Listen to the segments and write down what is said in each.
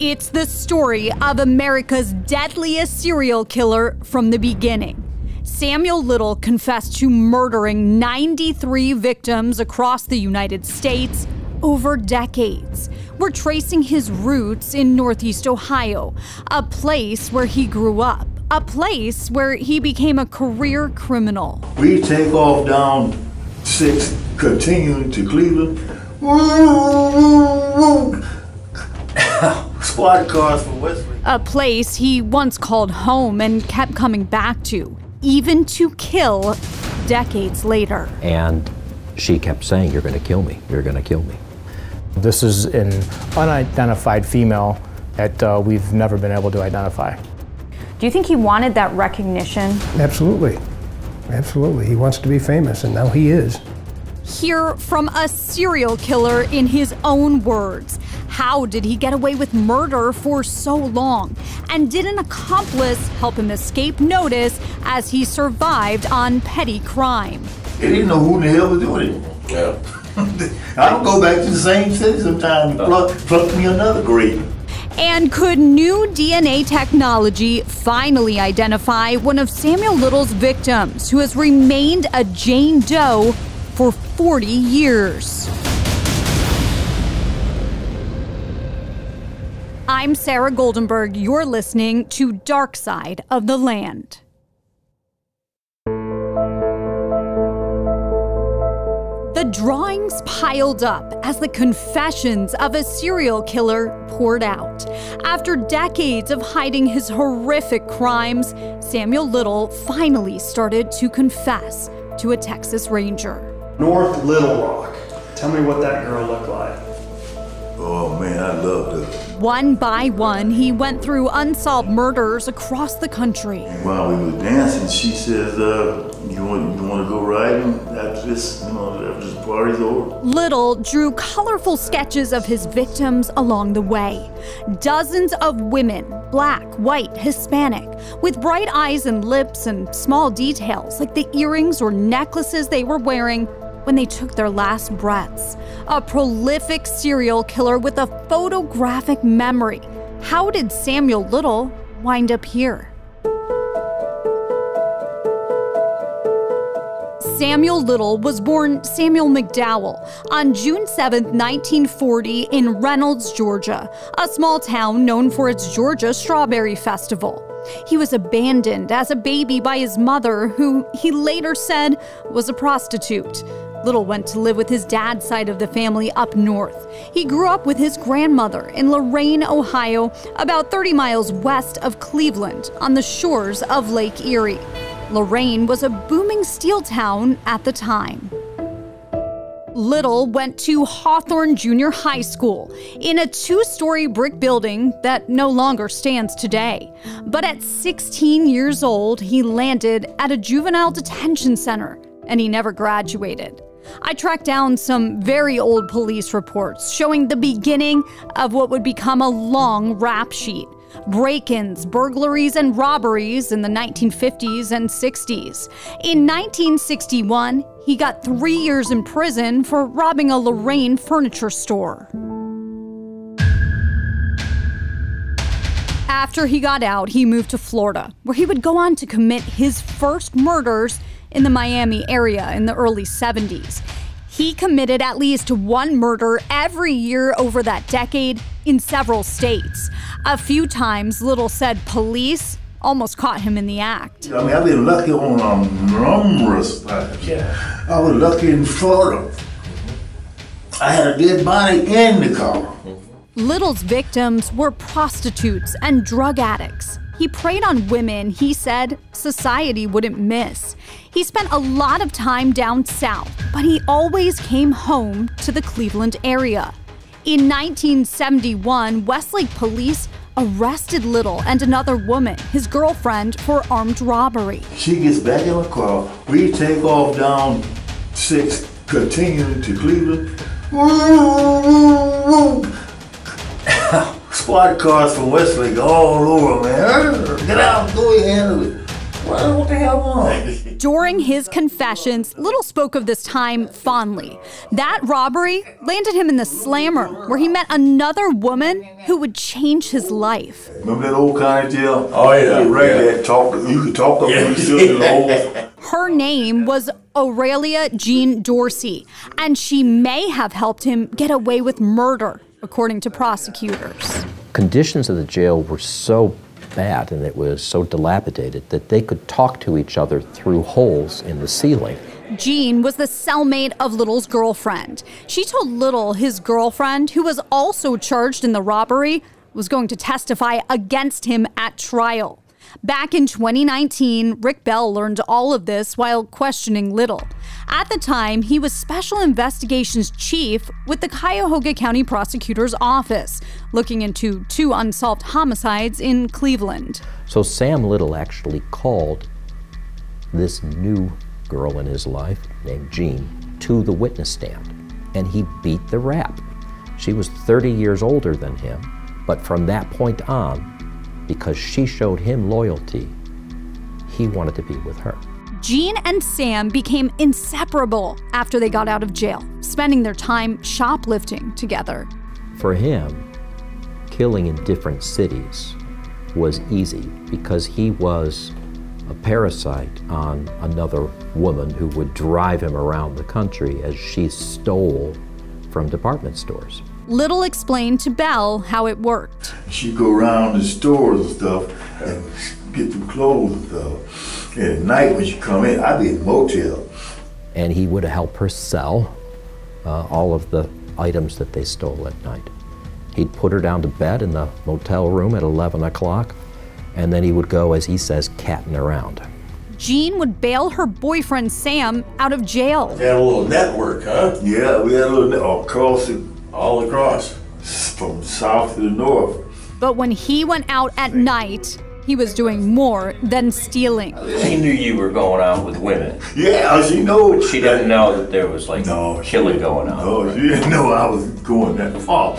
It's the story of America's deadliest serial killer from the beginning. Samuel Little confessed to murdering 93 victims across the United States over decades. We're tracing his roots in Northeast Ohio, a place where he grew up, a place where he became a career criminal. We take off down 6, continuing to Cleveland. Squad cars from Wesley. A place he once called home and kept coming back to, even to kill decades later. And she kept saying, "You're going to kill me, you're going to kill me." This is an unidentified female that we've never been able to identify. Do you think he wanted that recognition? Absolutely. Absolutely. He wants to be famous, and now he is. Hear from a serial killer in his own words. How did he get away with murder for so long? And did an accomplice help him escape notice as he survived on petty crime? They didn't know who the hell was doing it. Yeah. I don't go back to the same city sometimes and pluck me another grave. And could new DNA technology finally identify one of Samuel Little's victims, who has remained a Jane Doe for 40 years? I'm Sara Goldenberg. You're listening to Dark Side of the Land. The drawings piled up as the confessions of a serial killer poured out. After decades of hiding his horrific crimes, Samuel Little finally started to confess to a Texas Ranger. North Little Rock. Tell me what that girl looked like. Oh man, I loved her. One by one, he went through unsolved murders across the country. While we were dancing, she says, you want to go riding after this, after this party's over? Little drew colorful sketches of his victims along the way. Dozens of women, black, white, Hispanic, with bright eyes and lips and small details like the earrings or necklaces they were wearing when they took their last breaths. A prolific serial killer with a photographic memory. How did Samuel Little wind up here? Samuel Little was born Samuel McDowell on June 7, 1940 in Reynolds, Georgia, a small town known for its Georgia Strawberry Festival. He was abandoned as a baby by his mother, who he later said was a prostitute. Little went to live with his dad's side of the family up north. He grew up with his grandmother in Lorain, Ohio, about 30 miles west of Cleveland, on the shores of Lake Erie. Lorain was a booming steel town at the time. Little went to Hawthorne Junior High School in a 2-story brick building that no longer stands today. But at 16 years old, he landed at a juvenile detention center, and he never graduated. I tracked down some very old police reports showing the beginning of what would become a long rap sheet. Break-ins, burglaries, and robberies in the 1950s and 60s. In 1961, he got 3 years in prison for robbing a Lorain furniture store. After he got out, he moved to Florida, where he would go on to commit his first murders in the Miami area in the early 70s. He committed at least one murder every year over that decade in several states. A few times, Little said police almost caught him in the act. I mean, I've been lucky on numerous times. Yeah. I was lucky in Florida. I had a dead body in the car. Little's victims were prostitutes and drug addicts. He preyed on women he said society wouldn't miss. He spent a lot of time down south, but he always came home to the Cleveland area. In 1971, Westlake police arrested Little and another woman, his girlfriend, for armed robbery. She gets back in the car. We take off down 6, continuing to Cleveland. Squad cars from Wesley all over, man. Get out, go ahead, handle it. What the hell wrong? During his confessions, Little spoke of this time fondly. That robbery landed him in the Slammer, where he met another woman who would change his life. Remember that old county jail? Oh, yeah. You could talk up and sit in the hole. Her name was Aurelia Jean Dorsey, and she may have helped him get away with murder, according to prosecutors. Conditions of the jail were so bad and it was so dilapidated that they could talk to each other through holes in the ceiling. Jean was the cellmate of Little's girlfriend. She told Little his girlfriend, who was also charged in the robbery, was going to testify against him at trial. Back in 2019, Rick Bell learned all of this while questioning Little. At the time, he was Special Investigations Chief with the Cuyahoga County Prosecutor's Office, looking into 2 unsolved homicides in Cleveland. So Sam Little actually called this new girl in his life, named Jean, to the witness stand, and he beat the rap. She was 30 years older than him, but from that point on, because she showed him loyalty, he wanted to be with her. Jean and Sam became inseparable after they got out of jail, spending their time shoplifting together. For him, killing in different cities was easy because he was a parasite on another woman who would drive him around the country as she stole from department stores. Little explained to Bell how it worked. She'd go around the stores and stuff and get the clothes and stuff. And at night when she come in, I'd be in the motel. And he would help her sell all of the items that they stole at night. He'd put her down to bed in the motel room at 11 o'clock, and then he would go, as he says, catting around. Jean would bail her boyfriend Sam out of jail. They had a little network, huh? Yeah, we had a little network All across. from south to the north. But when he went out at night, he was doing more than stealing. She knew you were going out with women. Yeah, she knew. She didn't know that there was like killing going on. No, she didn't know I was going that far.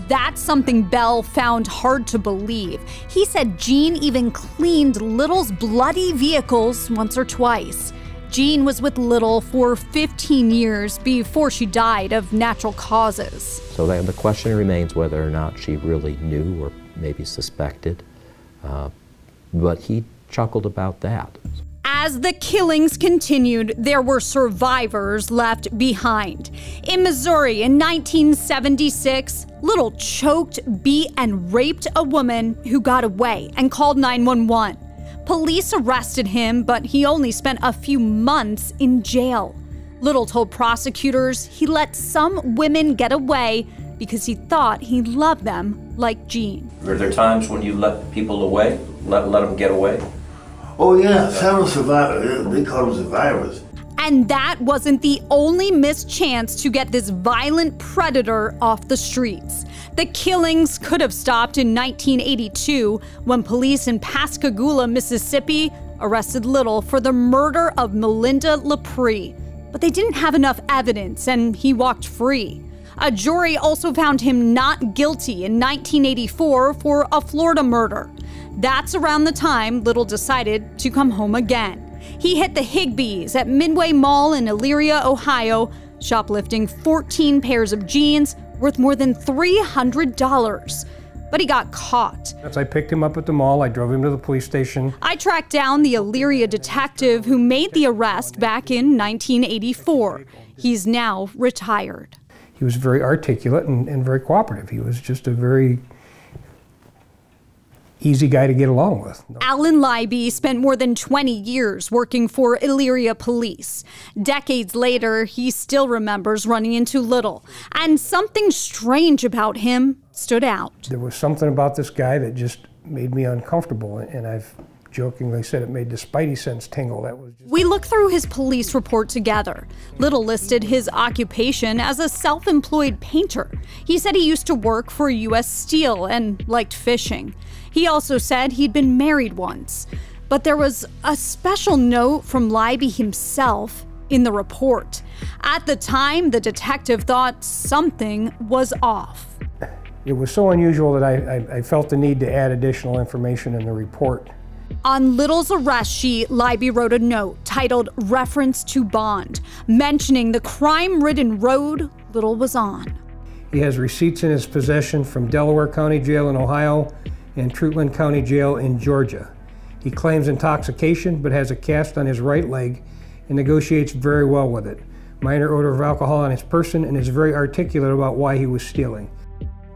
That's something Bell found hard to believe. He said Jean even cleaned Little's bloody vehicles once or twice. Jean was with Little for 15 years before she died of natural causes. So the question remains whether or not she really knew or maybe suspected, but he chuckled about that. As the killings continued, there were survivors left behind. In Missouri in 1976, Little choked, beat, and raped a woman who got away and called 911. Police arrested him, but he only spent a few months in jail. Little told prosecutors he let some women get away because he thought he loved them like Jean. Were there times when you let people away? Let them get away? Oh yeah, several survivors. They call them survivors. And that wasn't the only missed chance to get this violent predator off the streets. The killings could have stopped in 1982 when police in Pascagoula, Mississippi arrested Little for the murder of Melinda Lepre. But they didn't have enough evidence and he walked free. A jury also found him not guilty in 1984 for a Florida murder. That's around the time Little decided to come home again. He hit the Higbees at Midway Mall in Elyria, Ohio, shoplifting 14 pairs of jeans worth more than $300. But he got caught. I picked him up at the mall. I drove him to the police station. I tracked down the Elyria detective who made the arrest back in 1984. He's now retired. He was very articulate and very cooperative. He was just a very easy guy to get along with. Alan Leiby spent more than 20 years working for Elyria police. Decades later, he still remembers running into Little, and something strange about him stood out. There was something about this guy that just made me uncomfortable, and I've jokingly said it made the spidey sense tingle. We looked through his police report together. Little listed his occupation as a self-employed painter. He said he used to work for U.S. Steel and liked fishing. He also said he'd been married once. But there was a special note from Leiby himself in the report. At the time, the detective thought something was off. It was so unusual that I felt the need to add additional information in the report. On Little's arrest sheet, Libby wrote a note titled Reference to Bond, mentioning the crime-ridden road Little was on. He has receipts in his possession from Delaware County Jail in Ohio and Trutland County Jail in Georgia. He claims intoxication but has a cast on his right leg and negotiates very well with it. Minor odor of alcohol on his person, and is very articulate about why he was stealing.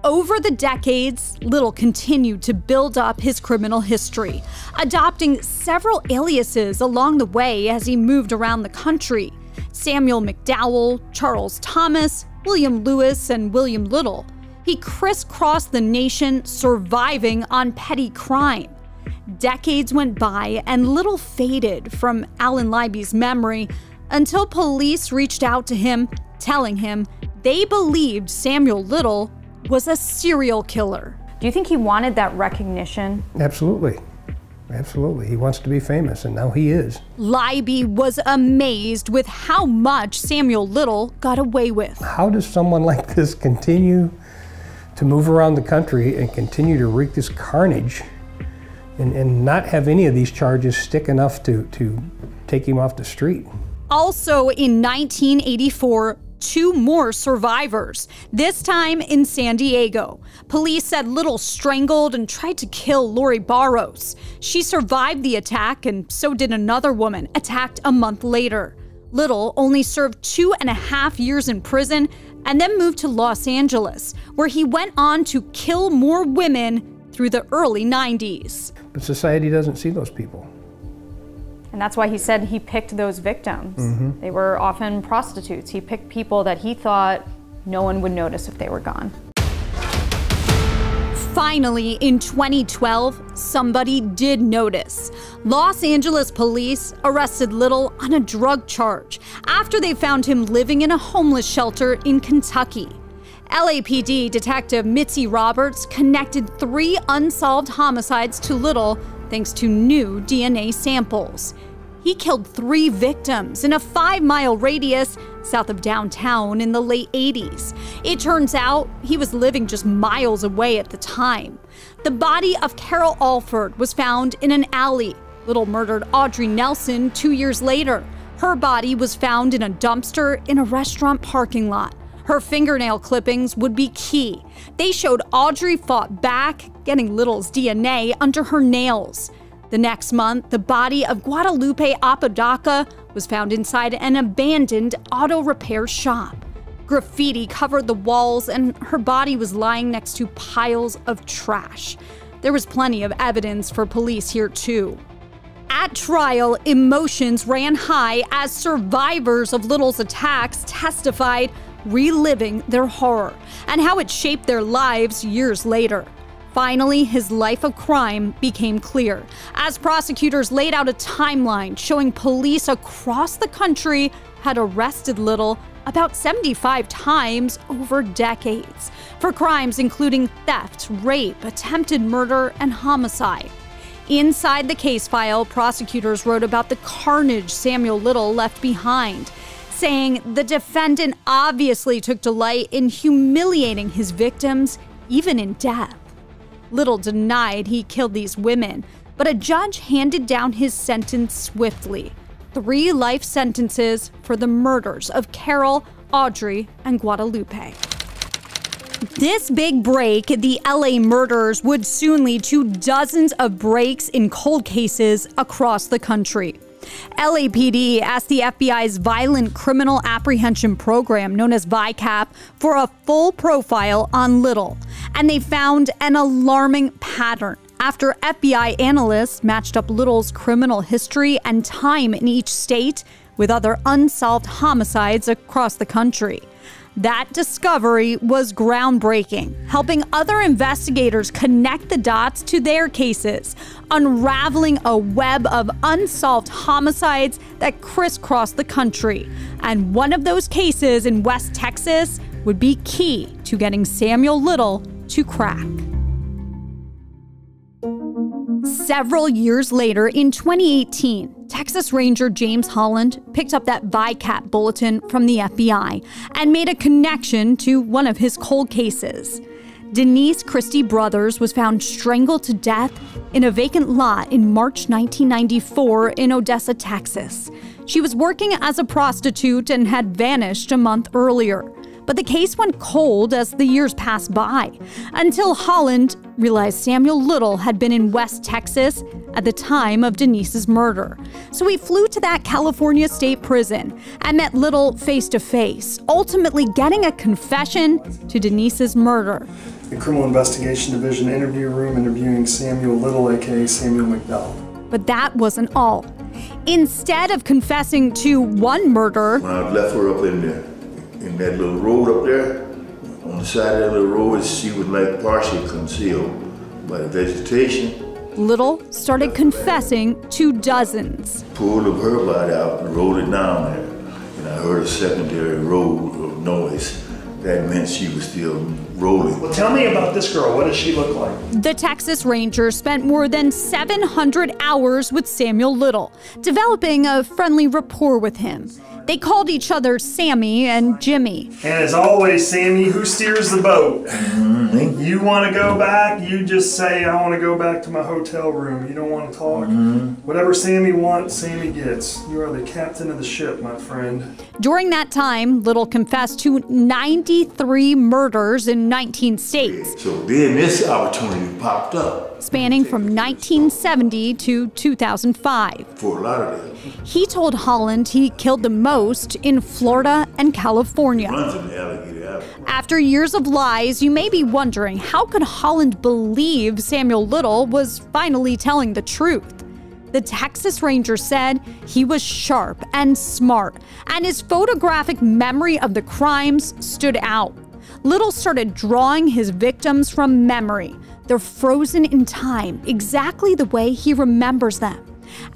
Over the decades, Little continued to build up his criminal history, adopting several aliases along the way as he moved around the country. Samuel McDowell, Charles Thomas, William Lewis, and William Little. He crisscrossed the nation, surviving on petty crime. Decades went by and Little faded from Alan Libby's memory until police reached out to him, telling him they believed Samuel Little was a serial killer. Do you think he wanted that recognition? Absolutely. Absolutely. He wants to be famous, and now he is. Libby was amazed with how much Samuel Little got away with. How does someone like this continue to move around the country and continue to wreak this carnage and not have any of these charges stick enough to take him off the street? Also in 1984, 2 more survivors, this time in San Diego. Police said Little strangled and tried to kill Lori Barros. She survived the attack, and so did another woman, attacked a month later. Little only served 2.5 years in prison and then moved to Los Angeles, where he went on to kill more women through the early 90s. But society doesn't see those people. And that's why he said he picked those victims. Mm-hmm. They were often prostitutes. He picked people that he thought no one would notice if they were gone. Finally, in 2012, somebody did notice. Los Angeles police arrested Little on a drug charge after they found him living in a homeless shelter in Kentucky. LAPD Detective Mitzi Roberts connected 3 unsolved homicides to Little thanks to new DNA samples. He killed 3 victims in a 5-mile radius south of downtown in the late 80s. It turns out he was living just miles away at the time. The body of Carol Alford was found in an alley. Little murdered Audrey Nelson 2 years later. Her body was found in a dumpster in a restaurant parking lot. Her fingernail clippings would be key. They showed Audrey fought back, getting Little's DNA under her nails. The next month, the body of Guadalupe Apodaca was found inside an abandoned auto repair shop. Graffiti covered the walls, and her body was lying next to piles of trash. There was plenty of evidence for police here, too. At trial, emotions ran high as survivors of Little's attacks testified, reliving their horror and how it shaped their lives years later. Finally, his life of crime became clear as prosecutors laid out a timeline showing police across the country had arrested Little about 75 times over decades for crimes including theft, rape, attempted murder, and homicide. Inside the case file, prosecutors wrote about the carnage Samuel Little left behind, saying the defendant obviously took delight in humiliating his victims, even in death. Little denied he killed these women, but a judge handed down his sentence swiftly. 3 life sentences for the murders of Carol, Audrey, and Guadalupe. This big break, the LA murders, would soon lead to dozens of breaks in cold cases across the country. LAPD asked the FBI's Violent Criminal Apprehension Program, known as VICAP, for a full profile on Little, and they found an alarming pattern after FBI analysts matched up Little's criminal history and time in each state with other unsolved homicides across the country. That discovery was groundbreaking, helping other investigators connect the dots to their cases, unraveling a web of unsolved homicides that crisscrossed the country. And one of those cases in West Texas would be key to getting Samuel Little to crack. Several years later, in 2018, Texas Ranger James Holland picked up that VICAP bulletin from the FBI and made a connection to one of his cold cases. Denise Christie Brothers was found strangled to death in a vacant lot in March 1994 in Odessa, Texas. She was working as a prostitute and had vanished a month earlier. But the case went cold as the years passed by, until Holland realized Samuel Little had been in West Texas at the time of Denise's murder. So he flew to that California state prison and met Little face to face, ultimately getting a confession to Denise's murder. The Criminal Investigation Division interview room interviewing Samuel Little, aka Samuel McDowell. But that wasn't all. Instead of confessing to one murder, when I left her up in that little road up there, on the side of that little road, she was like partially concealed by the vegetation. Little started confessing to dozens. Pulled up her body out and rolled it down there, and I heard a secondary roll of noise. That meant she was still rolling. Well, tell me about this girl. What does she look like? The Texas Ranger spent more than 700 hours with Samuel Little, developing a friendly rapport with him. They called each other Sammy and Jimmy. And as always, Sammy, who steers the boat? Mm-hmm. You want to go back, you just say, I want to go back to my hotel room. You don't want to talk. Mm-hmm. Whatever Sammy wants, Sammy gets. You are the captain of the ship, my friend. During that time, Little confessed to 93 murders in 19 states. So then this opportunity popped up. Spanning from 1970 to 2005. For a lot of them. He told Holland he killed the most in Florida and California. Runs in the alligator alley. After years of lies, you may be wondering, how could Holland believe Samuel Little was finally telling the truth? The Texas Ranger said he was sharp and smart, and his photographic memory of the crimes stood out. Little started drawing his victims from memory. They're frozen in time, exactly the way he remembers them.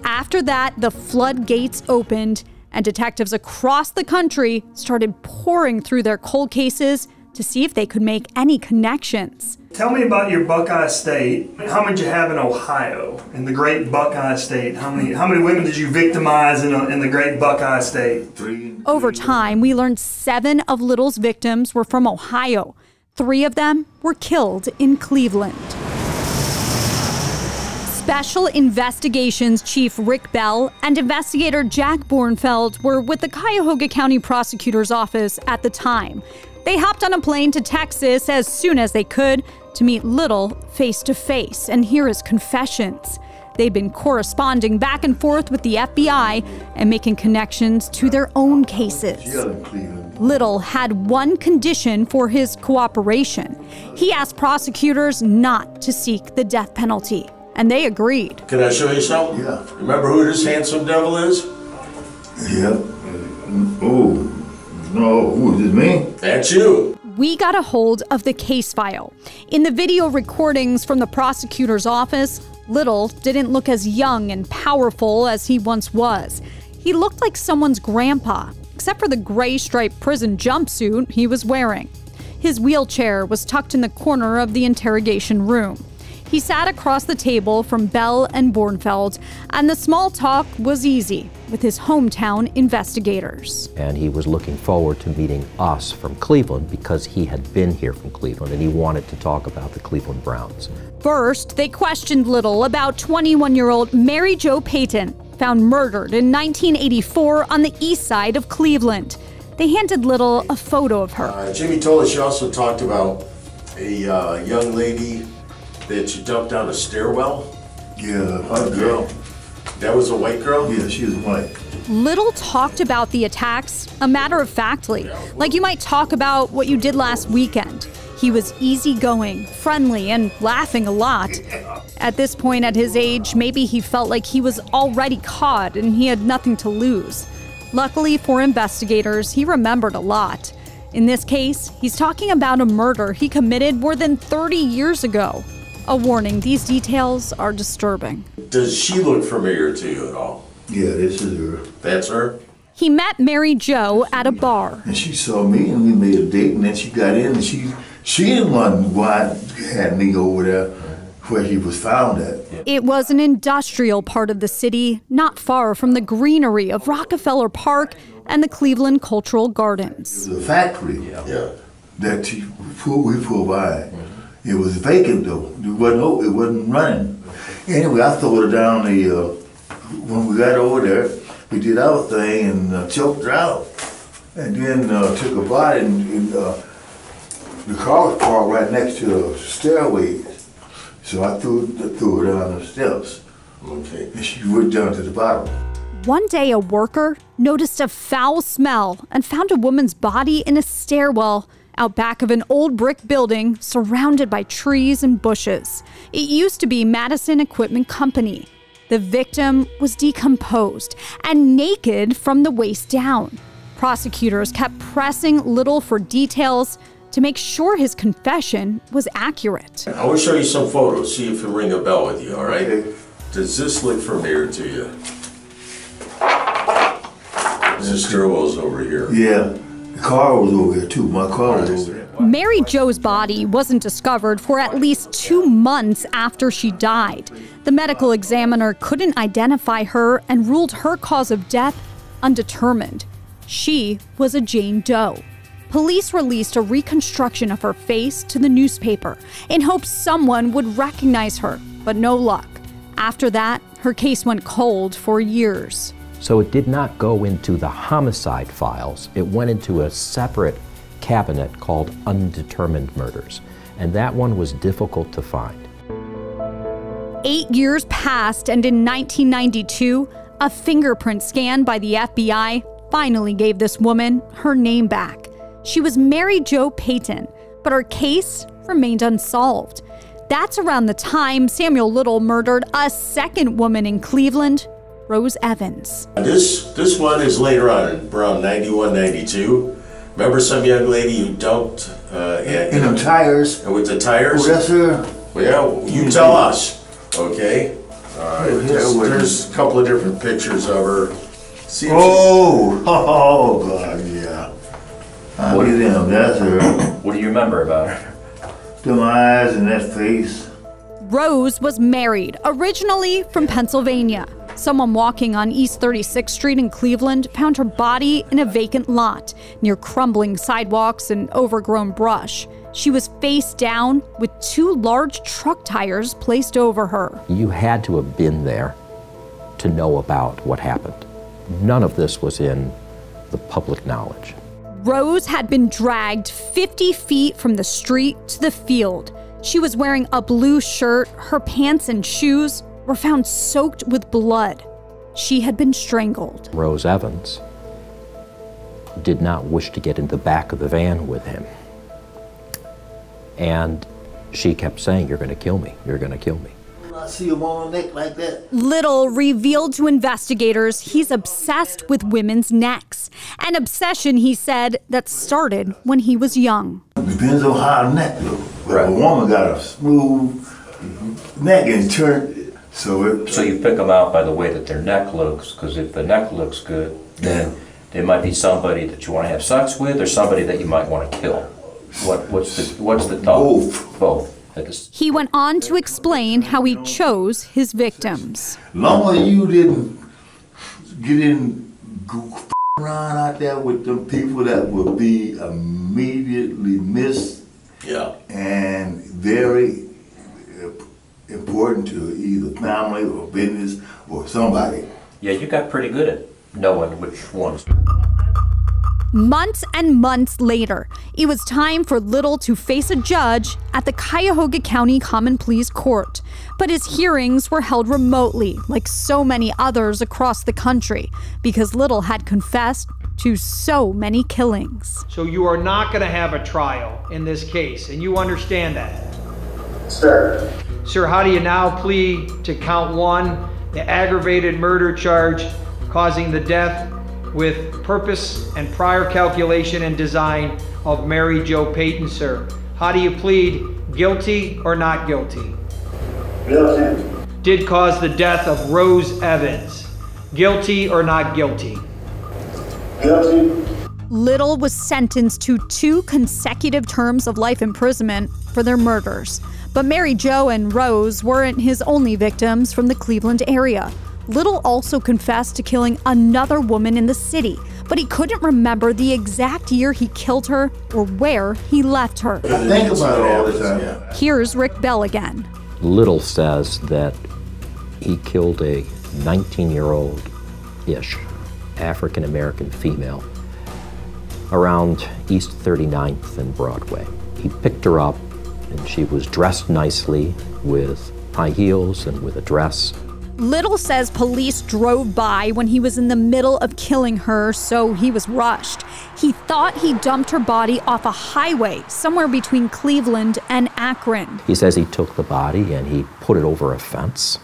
After that, the floodgates opened, and detectives across the country started pouring through their cold cases to see if they could make any connections. Tell me about your Buckeye State. How many did you have in Ohio, in the great Buckeye State? How many women did you victimize in the great Buckeye State? 3. Over time, we learned 7 of Little's victims were from Ohio. 3 of them were killed in Cleveland. Special Investigations Chief Rick Bell and investigator Jack Bornfeld were with the Cuyahoga County Prosecutor's Office at the time. They hopped on a plane to Texas as soon as they could to meet Little face to face and hear his confessions. They'd been corresponding back and forth with the FBI and making connections to their own cases. Little had one condition for his cooperation. He asked prosecutors not to seek the death penalty, and they agreed. Can I show you something? Yeah. Remember who this handsome devil is? Yeah. Oh, no, who is this, me? That's you. We got a hold of the case file. In the video recordings from the prosecutor's office, Little didn't look as young and powerful as he once was. He looked like someone's grandpa, except for the gray striped prison jumpsuit he was wearing. His wheelchair was tucked in the corner of the interrogation room. He sat across the table from Bell and Bornfeld, and the small talk was easy with his hometown investigators. And he was looking forward to meeting us from Cleveland because he had been here from Cleveland and he wanted to talk about the Cleveland Browns. First, they questioned Little about 21-year-old Mary Jo Payton, found murdered in 1984 on the east side of Cleveland. They handed Little a photo of her. Jimmy told us you also talked about a young lady that you dumped down a stairwell. Yeah, a girl. That was a white girl? Yeah, she was white. Little talked about the attacks matter-of-factly, like you might talk about what you did last weekend. He was easygoing, friendly, and laughing a lot. At this point at his age, maybe he felt like he was already caught and he had nothing to lose. Luckily for investigators, he remembered a lot. In this case, he's talking about a murder he committed more than 30 years ago. A warning, these details are disturbing. Does she look familiar to you at all? Yeah, this is her. That's her? He met Mary Jo at a bar. And she saw me and we made a date, and then she got in and she didn't want why had me over there where he was found at. It was an industrial part of the city, not far from the greenery of Rockefeller Park and the Cleveland Cultural Gardens. It was a factory that we provide. It was vacant though. It wasn't running. Anyway, I threw her down when we got over there, we did our thing and choked her out. And then took her body and the car was parked right next to the stairway. So I threw her down the steps. Okay. And she went down to the bottom. One day, a worker noticed a foul smell and found a woman's body in a stairwell out back of an old brick building surrounded by trees and bushes. It used to be Madison Equipment Company. The victim was decomposed and naked from the waist down. Prosecutors kept pressing Little for details to make sure his confession was accurate. I will show you some photos, see if it ring a bell with you, all right? Okay. Does this look familiar to you? The stairwell's over here. Yeah, the car was over here too. My car was over there. Mary Jo's body wasn't discovered for at least 2 months after she died. The medical examiner couldn't identify her and ruled her cause of death undetermined. She was a Jane Doe. Police released a reconstruction of her face to the newspaper in hopes someone would recognize her, but no luck. After that, her case went cold for years. So it did not go into the homicide files. It went into a separate cabinet called undetermined murders, and that one was difficult to find. 8 years passed, and in 1992, a fingerprint scan by the FBI finally gave this woman her name back. She was Mary Jo Payton, but her case remained unsolved. That's around the time Samuel Little murdered a second woman in Cleveland, Rose Evans. This one is later on, around 91, 92. Remember some young lady who dumped in them tires? With the tires? Oh, that's her? Well, yeah, you tell us, okay? There's a couple of different pictures of her. See oh, God, yeah. Look at them, that's her. What do you remember about her? Them eyes and that face. Rose was married, originally from Pennsylvania. Someone walking on East 36th Street in Cleveland found her body in a vacant lot near crumbling sidewalks and overgrown brush. She was face down with 2 large truck tires placed over her. You had to have been there to know about what happened. None of this was in the public knowledge. Rose had been dragged 50 feet from the street to the field. She was wearing a blue shirt. Her pants and shoes were found soaked with blood. She had been strangled. Rose Evans did not wish to get in the back of the van with him. And she kept saying, "You're going to kill me, you're going to kill me." I see him on the neck like that. Little revealed to investigators he's obsessed with women's necks. An obsession, he said, that started when he was young. Depends on how a neck looks. Right. A woman got a smooth neck and turned, so you pick them out by the way that their neck looks, because if the neck looks good, then there might be somebody that you want to have sex with, or somebody that you might want to kill. What's the thought? Both. He went on to explain how he chose his victims. Long as you didn't go around out there with them people that would be immediately missed, and very important to either family or business or somebody. Yeah, you got pretty good at knowing which ones. Months and months later, it was time for Little to face a judge at the Cuyahoga County Common Pleas Court. But his hearings were held remotely, like so many others across the country, because Little had confessed to so many killings. So you are not going to have a trial in this case, and you understand that? Sir. Sir, how do you now plead to count 1, the aggravated murder charge causing the death with purpose and prior calculation and design of Mary Jo Payton, sir? How do you plead, guilty or not guilty? Guilty. Did cause the death of Rose Evans. Guilty or not guilty? Guilty. Little was sentenced to 2 consecutive terms of life imprisonment for their murders. But Mary Jo and Rose weren't his only victims from the Cleveland area. Little also confessed to killing another woman in the city, but he couldn't remember the exact year he killed her or where he left her. I think about it all the time. Here's Rick Bell again. Little says that he killed a 19-year-old-ish African-American female around East 39th and Broadway. He picked her up, and she was dressed nicely with high heels and with a dress. Little says police drove by when he was in the middle of killing her, so he was rushed. He thought he dumped her body off a highway somewhere between Cleveland and Akron. He says he took the body and he put it over a fence,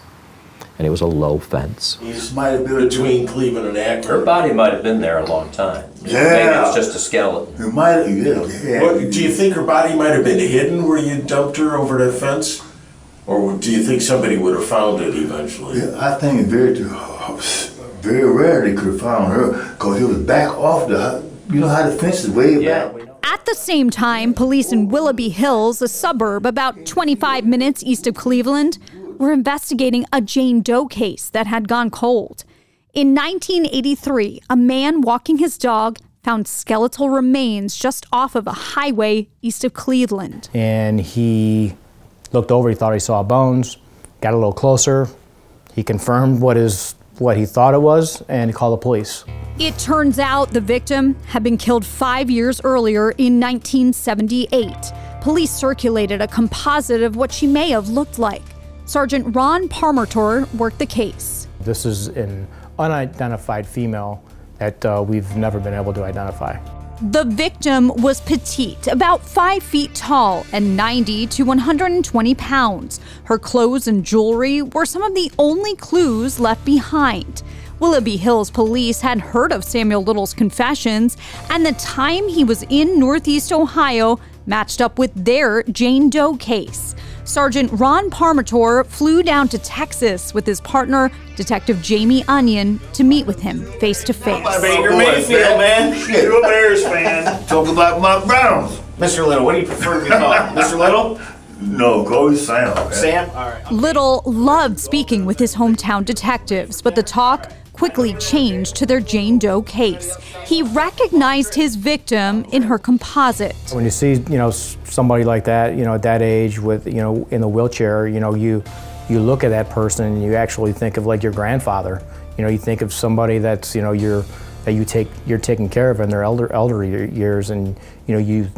and it was a low fence. This might have been between Cleveland and Akron. Her body might have been there a long time. Yeah. Maybe it's just a skeleton. It might have, yeah. What, do you think her body might have been hidden where you dumped her over that fence? Or do you think somebody would have found it eventually? Yeah, I think it's very rare they could have found her, because it was back off the, you know how the fence is way back. At the same time, police in Willoughby Hills, a suburb about 25 minutes east of Cleveland, were investigating a Jane Doe case that had gone cold. In 1983, a man walking his dog found skeletal remains just off of a highway east of Cleveland. And he looked over, he thought he saw bones, got a little closer. He confirmed what he thought it was, and he called the police. It turns out the victim had been killed 5 years earlier in 1978. Police circulated a composite of what she may have looked like. Sergeant Ron Parmertor worked the case. This is an unidentified female that we've never been able to identify. The victim was petite, about 5 feet tall and 90 to 120 pounds. Her clothes and jewelry were some of the only clues left behind. Willoughby Hills police had heard of Samuel Little's confessions, and the time he was in Northeast Ohio matched up with their Jane Doe case. Sergeant Ron Parmertor flew down to Texas with his partner, Detective Jamie Onion, to meet with him face to face. Baker Mayfield, man. You're a Bears fan. Talk about my Browns. Mr. Little, what do you prefer to be called? Mr. Little? No, go with Sam. Man. Sam? All right. Little loved speaking with his hometown detectives, but the talk quickly changed to their Jane Doe case. He recognized his victim in her composite. When you see, somebody like that, at that age with, in the wheelchair, you look at that person and you actually think of like your grandfather. You think of somebody that's, you're taking care of in their elderly years, and you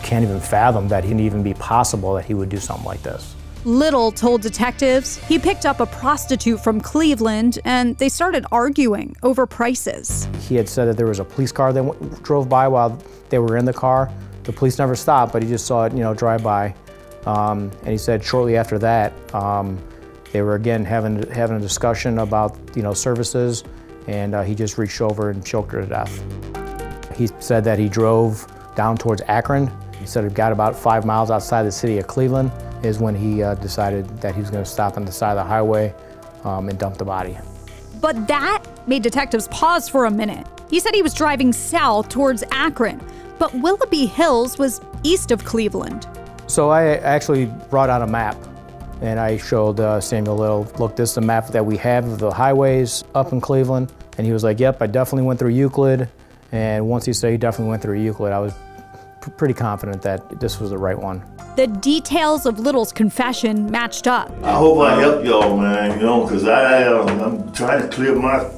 can't even fathom that it'd even be possible that he would do something like this. Little told detectives he picked up a prostitute from Cleveland and they started arguing over prices. He had said that there was a police car that drove by while they were in the car. The police never stopped, but he just saw it, drive by. And he said shortly after that, they were again having a discussion about, services, and he just reached over and choked her to death. He said that he drove down towards Akron. He said he got about 5 miles outside the city of Cleveland is when he decided that he was going to stop on the side of the highway and dump the body. But that made detectives pause for a minute. He said he was driving south towards Akron, but Willoughby Hills was east of Cleveland. So I actually brought out a map, and I showed Samuel Little, look, this is the map that we have of the highways up in Cleveland. And he was like, yep, I definitely went through Euclid. And once he said he definitely went through Euclid, I was pretty confident that this was the right one. The details of Little's confession matched up. I hope I help y'all, man, because I'm trying to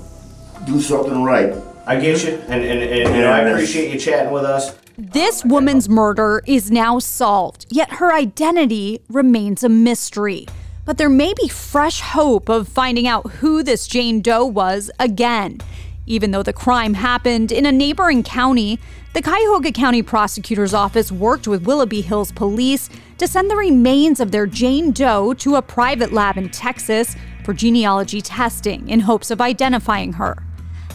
do something right. I get you, and I appreciate you chatting with us. This woman's murder is now solved, yet her identity remains a mystery. But there may be fresh hope of finding out who this Jane Doe was again. Even though the crime happened in a neighboring county, the Cuyahoga County Prosecutor's Office worked with Willoughby Hills Police to send the remains of their Jane Doe to a private lab in Texas for genealogy testing in hopes of identifying her.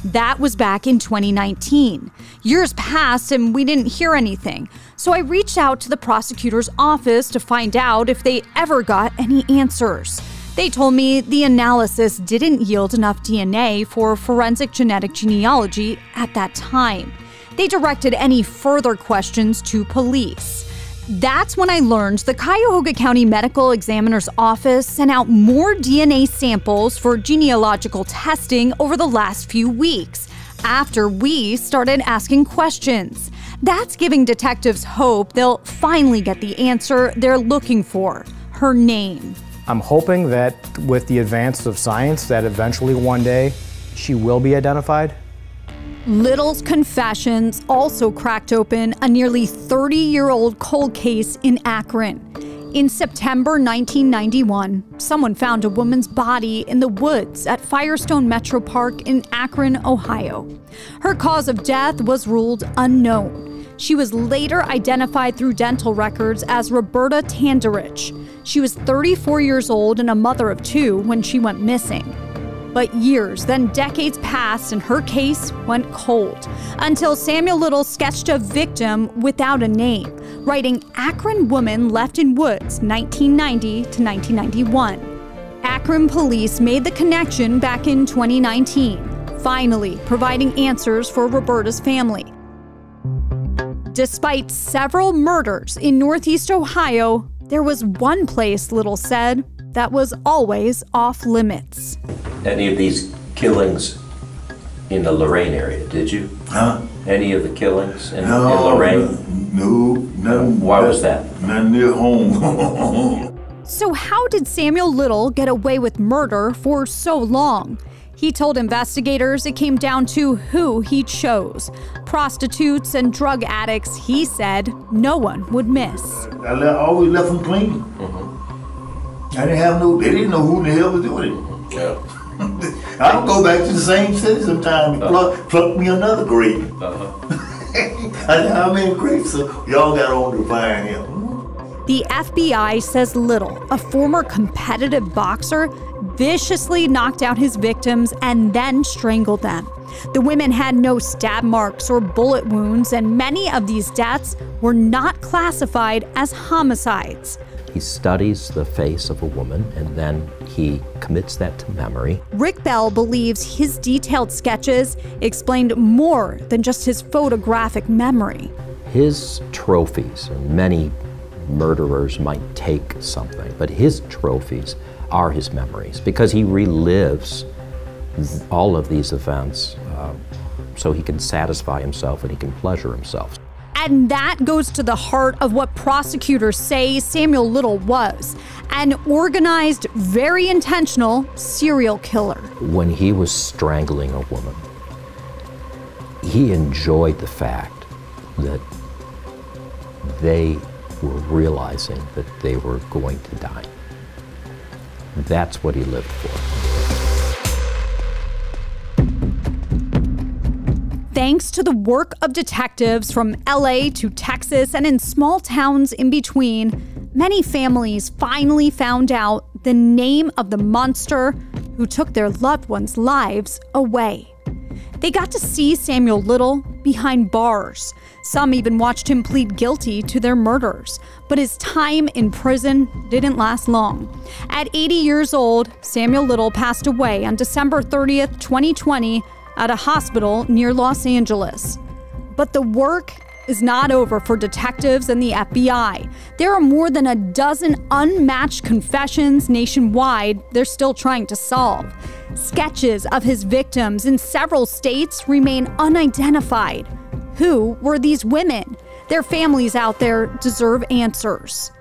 That was back in 2019. Years passed and we didn't hear anything, so I reached out to the prosecutor's office to find out if they ever got any answers. They told me the analysis didn't yield enough DNA for forensic genetic genealogy at that time. They directed any further questions to police. That's when I learned the Cuyahoga County Medical Examiner's Office sent out more DNA samples for genealogical testing over the last few weeks. after we started asking questions. That's giving detectives hope they'll finally get the answer they're looking for, her name. I'm hoping that with the advance of science that eventually one day she will be identified. Little's confessions also cracked open a nearly 30-year-old cold case in Akron. In September 1991, someone found a woman's body in the woods at Firestone Metro Park in Akron, Ohio. Her cause of death was ruled unknown. She was later identified through dental records as Roberta Tanderich. She was 34 years old and a mother of 2 when she went missing. But years, then decades passed and her case went cold until Samuel Little sketched a victim without a name, writing Akron Woman Left in Woods 1990 to 1991. Akron police made the connection back in 2019, finally providing answers for Roberta's family. Despite several murders in Northeast Ohio, there was one place, Little said, that was always off limits. Any of these killings in the Lorraine area, did you? Huh? Any of the killings in Lorraine? No, none. Why was that? None near home. So how did Samuel Little get away with murder for so long? He told investigators it came down to who he chose. Prostitutes and drug addicts, he said, no one would miss. I always left them clean. I didn't have they didn't know who the hell was doing it. Yeah. I'll go back to the same city sometime and pluck me another grape. How many grapes y'all got on to find him? The FBI says Little, a former competitive boxer, viciously knocked out his victims and then strangled them. The women had no stab marks or bullet wounds, and many of these deaths were not classified as homicides. He studies the face of a woman and then he commits that to memory. Rick Bell believes his detailed sketches explained more than just his photographic memory. His trophies, and many murderers might take something, but his trophies are his memories because he relives all of these events so he can satisfy himself and he can pleasure himself. And that goes to the heart of what prosecutors say Samuel Little was, an organized, very intentional serial killer. When he was strangling a woman, he enjoyed the fact that they were realizing that they were going to die. That's what he lived for. Thanks to the work of detectives from LA to Texas and in small towns in between, many families finally found out the name of the monster who took their loved ones' lives away. They got to see Samuel Little behind bars. Some even watched him plead guilty to their murders. But his time in prison didn't last long. At 80 years old, Samuel Little passed away on December 30th, 2020, at a hospital near Los Angeles. But the work is not over for detectives and the FBI. There are more than a dozen unmatched confessions nationwide they're still trying to solve. Sketches of his victims in several states remain unidentified. Who were these women? Their families out there deserve answers.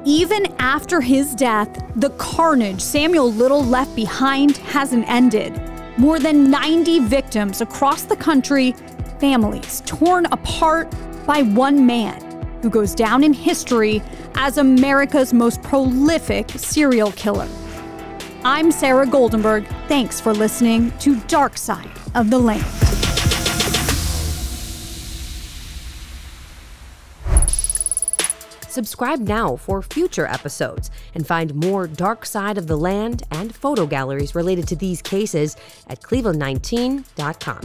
Even after his death, the carnage Samuel Little left behind hasn't ended. More than 90 victims across the country, families torn apart by one man who goes down in history as America's most prolific serial killer. I'm Sara Goldenberg. Thanks for listening to Dark Side of the Land. Subscribe now for future episodes and find more Dark Side of the Land and photo galleries related to these cases at cleveland19.com.